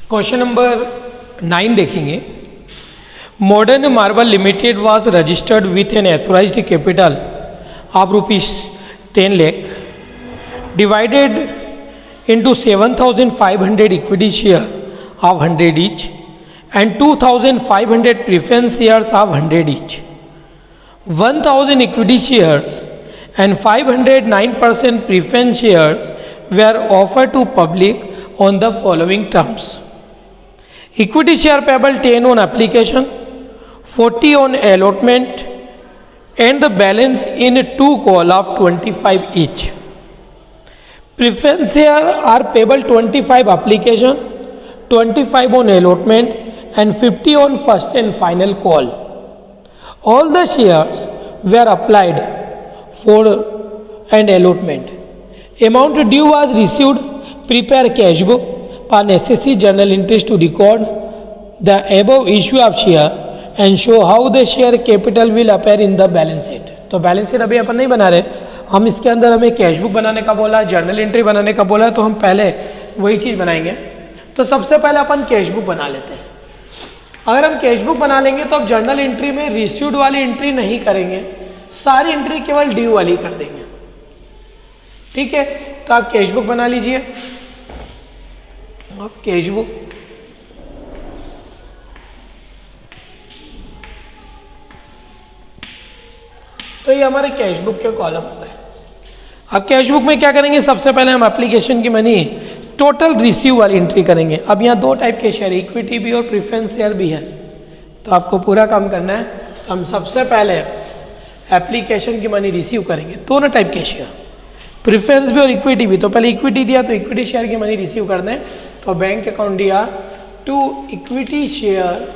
Question number 9 देखेंगे। Modern marble limited was registered with an authorised capital of ₹10 lakh divided into 7,500 equity share of 100 each and 2,500 preference shares of 100 each. 1,000 equity shares and 509% preference shares were offered to public on the following terms. Equity share payable 10 on application, 40 on allotment, and the balance in 2 call of 25 each. Preference share are payable 25 application, 25 on allotment, and 50 on first and final call. All the shares were applied for an allotment. Amount due was received. Prepare cash book per necessary journal entries to record the above issue of share and show how the share capital will appear in the balance sheet. तो balance sheet अभी अपन नहीं बना रहे, हम इसके अंदर हमें cash book बनाने का बोला, जर्नल एंट्री बनाने का बोला, तो हम पहले वही चीज़ बनाएंगे। तो सबसे पहले अपन कैश बुक बना लेते हैं। अगर हम कैश बुक बना लेंगे तो अब जर्नल एंट्री में रिसीव्ड वाली एंट्री नहीं करेंगे, सारी एंट्री केवल ड्यू वाली कर देंगे। ठीक है, तो आप कैश बुक बना लीजिए। अब कैश बुक तो ये हमारे कैश बुक के कॉलम हो गए। अब कैश बुक में क्या करेंगे, सबसे पहले हम एप्लीकेशन की मनी टोटल रिसीव वाली एंट्री करेंगे। अब यहाँ दो टाइप के शेयर, इक्विटी भी और प्रेफरेंस शेयर भी है, तो आपको पूरा काम करना है। तो हम सबसे पहले एप्लीकेशन की मनी रिसीव करेंगे, दोनों टाइप के शेयर, प्रेफरेंस भी और इक्विटी भी। तो पहले इक्विटी दिया तो इक्विटी शेयर की मनी रिसीव करना है, तो बैंक अकाउंट दिया to equity share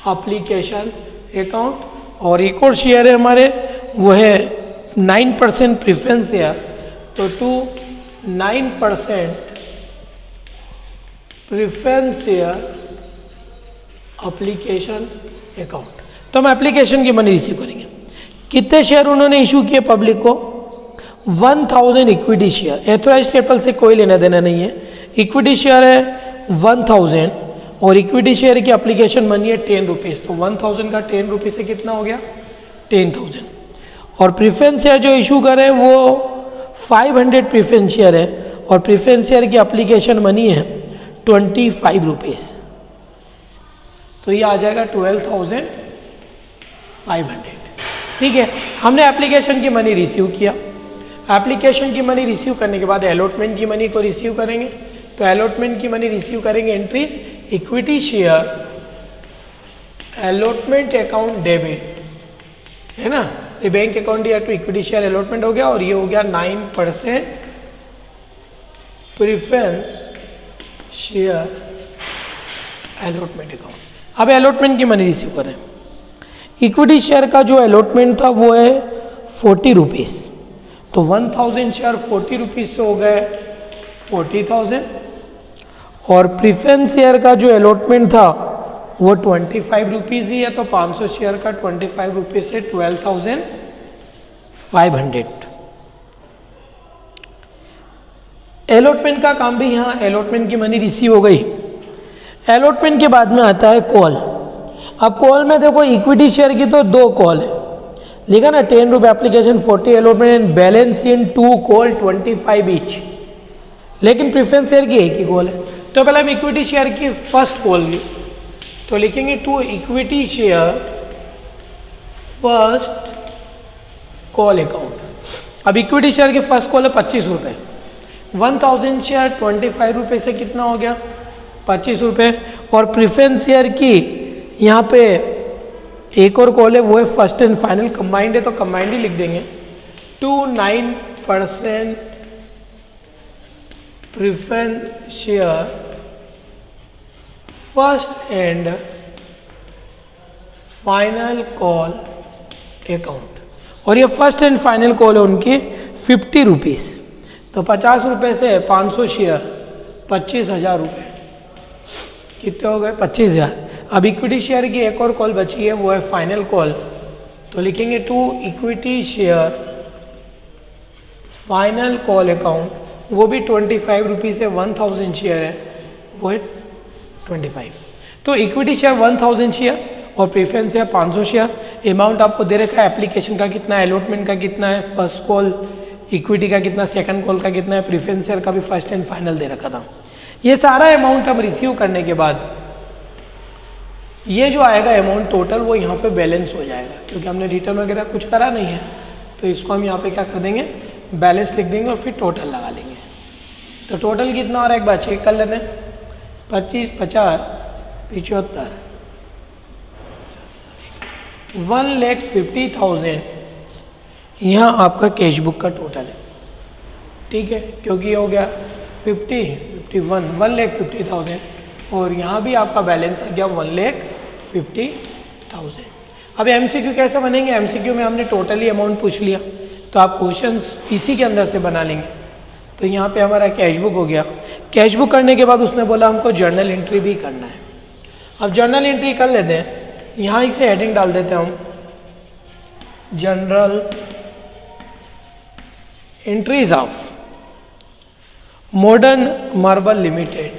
application account. और एक और शेयर है हमारे, वो है 9% प्रेफरेंस शेयर, तो to 9% preference share application account. तो हम एप्लीकेशन की मनी रिसीव करेंगे। कितने शेयर उन्होंने इशू किए पब्लिक को? 1000 इक्विटी शेयर। एथोराइज्ड कैपिटल से कोई लेना देना नहीं है। इक्विटी शेयर है 1000 और इक्विटी शेयर की एप्लीकेशन मनी है 10 रुपीज़। तो 1000 का 10 रुपीज़ से कितना हो गया? 10,000। और प्रेफरेंस शेयर जो इशू कर रहे हैं वो 500 प्रेफरेंस शेयर है और प्रेफरेंस शेयर की एप्लीकेशन मनी है 25 रुपीज़। तो ये आ जाएगा 12,500। ठीक है, हमने एप्लीकेशन की मनी रिसीव किया। एप्लीकेशन की मनी रिसीव करने के बाद अलॉटमेंट की मनी को रिसीव करेंगे। तो अलॉटमेंट की मनी रिसीव करेंगे, entries equity share allotment account debit, है ना। ये बैंक अकाउंट या टू इक्विटी शेयर अलॉटमेंट हो गया और ये हो गया 9% प्रेफरेंस शेयर अलॉटमेंट अकाउंट। अब अलॉटमेंट की मनी रिसीव करें। इक्विटी शेयर का जो अलॉटमेंट था वो है 40 रुपीज़। तो 1000 शेयर 40 रुपीज़ से हो गए 40,000 और प्रेफरेंस शेयर का जो अलॉटमेंट था वो 25 रुपीज़ ही है। तो 500 शेयर का 25 रुपीज़ से 12,500। अलॉटमेंट का काम भी यहाँ, अलॉटमेंट की मनी रिसीव हो गई। अलॉटमेंट के बाद में आता है कॉल। अब कॉल में देखो इक्विटी शेयर की तो 2 कॉल है, लिखा ना 10 रुपये application, 40 allotment and balance in 2 call 25 each. लेकिन प्रेफरेंस शेयर की एक ही कॉल है। तो पहले हम इक्विटी शेयर की फर्स्ट कॉल ली, तो लिखेंगे to equity share first call account. अब इक्विटी शेयर की फर्स्ट कॉल है 25 रुपये। 1000 शेयर 25 रुपये से कितना हो गया? 25 रुपये। और प्रेफरेंस शेयर की यहाँ पे एक और कॉल है, वो है फर्स्ट एंड फाइनल, कंबाइंड है तो कंबाइंड ही लिख देंगे। To 9% preference share first and final call account. और ये फर्स्ट एंड फाइनल कॉल है उनकी 50 रुपीज़। तो 50 रुपये से 500 शेयर 25,000 रुपये, कितने हो गए? 25,000। अब इक्विटी शेयर की एक और कॉल बची है, वो है फाइनल कॉल। तो लिखेंगे to equity share final call account, वो भी 25 रुपीज़ से 1000 शेयर है, वो है 25। तो इक्विटी शेयर 1000 शेयर और प्रेफरेंस शेयर 500 शेयर। अमाउंट आपको दे रखा है, एप्लीकेशन का कितना है, अलॉटमेंट का कितना है, फर्स्ट कॉल इक्विटी का कितना, सेकंड कॉल का कितना है, प्रेफरेंस शेयर का भी फर्स्ट एंड फाइनल दे रखा था। ये सारा अमाउंट हम रिसीव करने के बाद ये जो आएगा अमाउंट टोटल वो यहाँ पे बैलेंस हो जाएगा, क्योंकि हमने रिटर्न वगैरह कुछ करा नहीं है। तो इसको हम यहाँ पे क्या कर देंगे, बैलेंस लिख देंगे और फिर टोटल लगा लेंगे। तो टोटल कितना हो रहा है एक बार चेक कर लेते हैं। 25, 50, 75, 1,50,000 यहाँ आपका कैश बुक का टोटल है। ठीक है, क्योंकि ये हो गया 50, 51, 1,50,000 और यहाँ भी आपका बैलेंस आ गया 1,50,000। अब एमसीक्यू कैसे बनेंगे, एमसीक्यू में हमने टोटली अमाउंट पूछ लिया, तो आप क्वेश्चंस इसी के अंदर से बना लेंगे। तो यहाँ पे हमारा कैश बुक हो गया। कैश बुक करने के बाद उसने बोला हमको जर्नल एंट्री भी करना है। अब जर्नल एंट्री कर लेते हैं, यहाँ इसे हेडिंग डाल देते हैं हम, general entries of modern marble limited.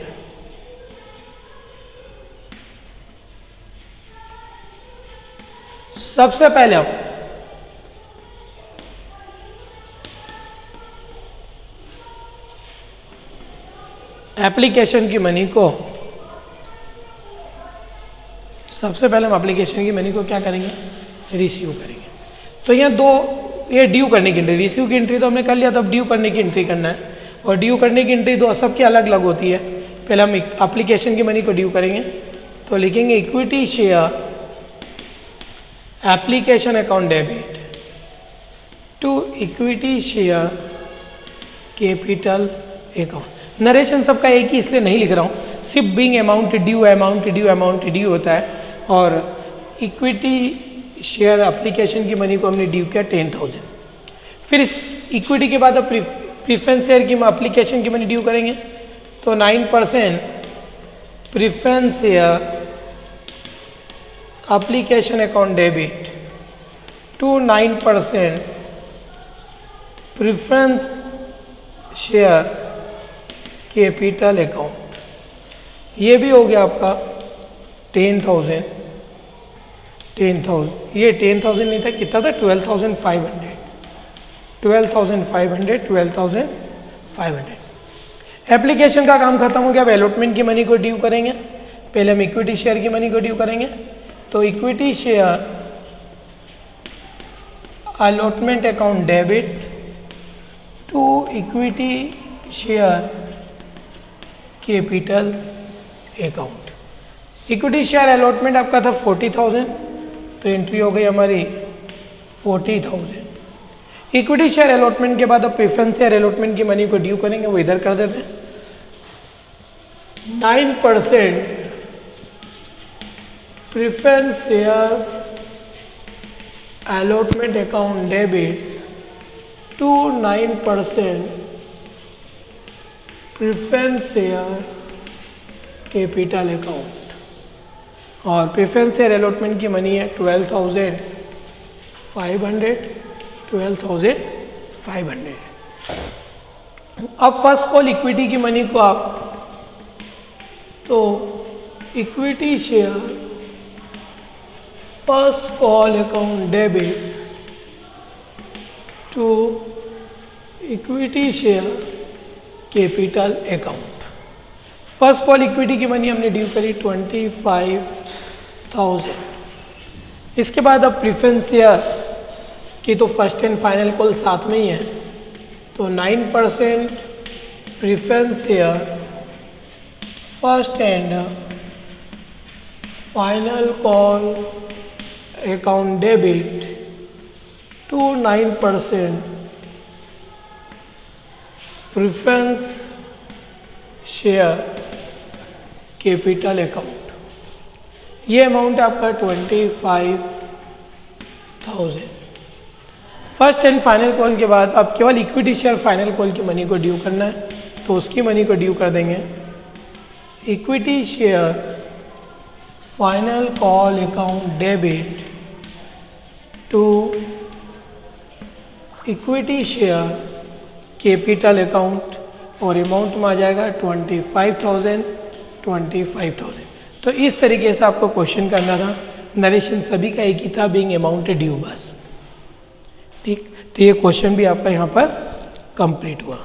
सबसे पहले हम एप्लीकेशन की मनी को क्या करेंगे, रिसीव करेंगे। तो यहाँ दो, ये ड्यू करने की एंट्री, रिसीव की एंट्री तो हमने कर लिया, तो अब ड्यू करने की एंट्री करना है। और ड्यू करने की एंट्री दो सबकी अलग अलग होती है। पहले हम एप्लीकेशन की मनी को ड्यू करेंगे, तो लिखेंगे equity share application account debit to equity share capital account. Narration सबका एक ही इसलिए नहीं लिख रहा हूँ, सिर्फ बिंग अमाउंट ड्यू होता है। और इक्विटी शेयर एप्लीकेशन की मनी को हमने ड्यू किया 10,000। फिर इस इक्विटी के बाद अब प्रीफरेंस शेयर की एप्लीकेशन की मनी ड्यू करेंगे, तो 9% preference share application account debit to 9% preference share capital account. ये भी हो गया आपका 10,000। ये 10,000 नहीं था, कितना था, 12,500। एप्लीकेशन का काम खत्म हो गया। अब अलॉटमेंट की मनी को ड्यू करेंगे। पहले हम इक्विटी शेयर की मनी को ड्यू करेंगे, तो equity share allotment account debit to equity share capital account. Equity share allotment आपका था 40,000, तो एंट्री हो गई हमारी 40,000। इक्विटी शेयर अलॉटमेंट के बाद अब प्रेफरेंस शेयर अलॉटमेंट की मनी को ड्यू करेंगे, वो इधर कर देते हैं। 9% preference share allotment account debit to 9% preference share capital account. और प्रेफरेंस शेयर अलॉटमेंट की मनी है 12,500। अब फर्स्ट कॉल इक्विटी की मनी को आप, तो equity share first call account debit to equity share capital account. First call equity की money हमने ड्यू करी 25,000। इसके बाद अब प्रेफरेंस शेयर की तो फर्स्ट एंड फाइनल कॉल साथ में ही है, तो 9% preference share first and final call account debit to 9% preference share capital account. ये अमाउंट आपका 25,000। फर्स्ट एंड फाइनल कॉल के बाद अब केवल इक्विटी शेयर फाइनल कॉल की मनी को ड्यू करना है, तो उसकी मनी को ड्यू कर देंगे। Equity share final call account debit to equity share capital account, और अमाउंट में आ जाएगा 25,000 25,000। तो इस तरीके से आपको क्वेश्चन करना था। नरेशन सभी का एक ही था, बीइंग अमाउंट ड्यू बस। ठीक, तो ये क्वेश्चन भी आपका यहाँ पर कंप्लीट हुआ।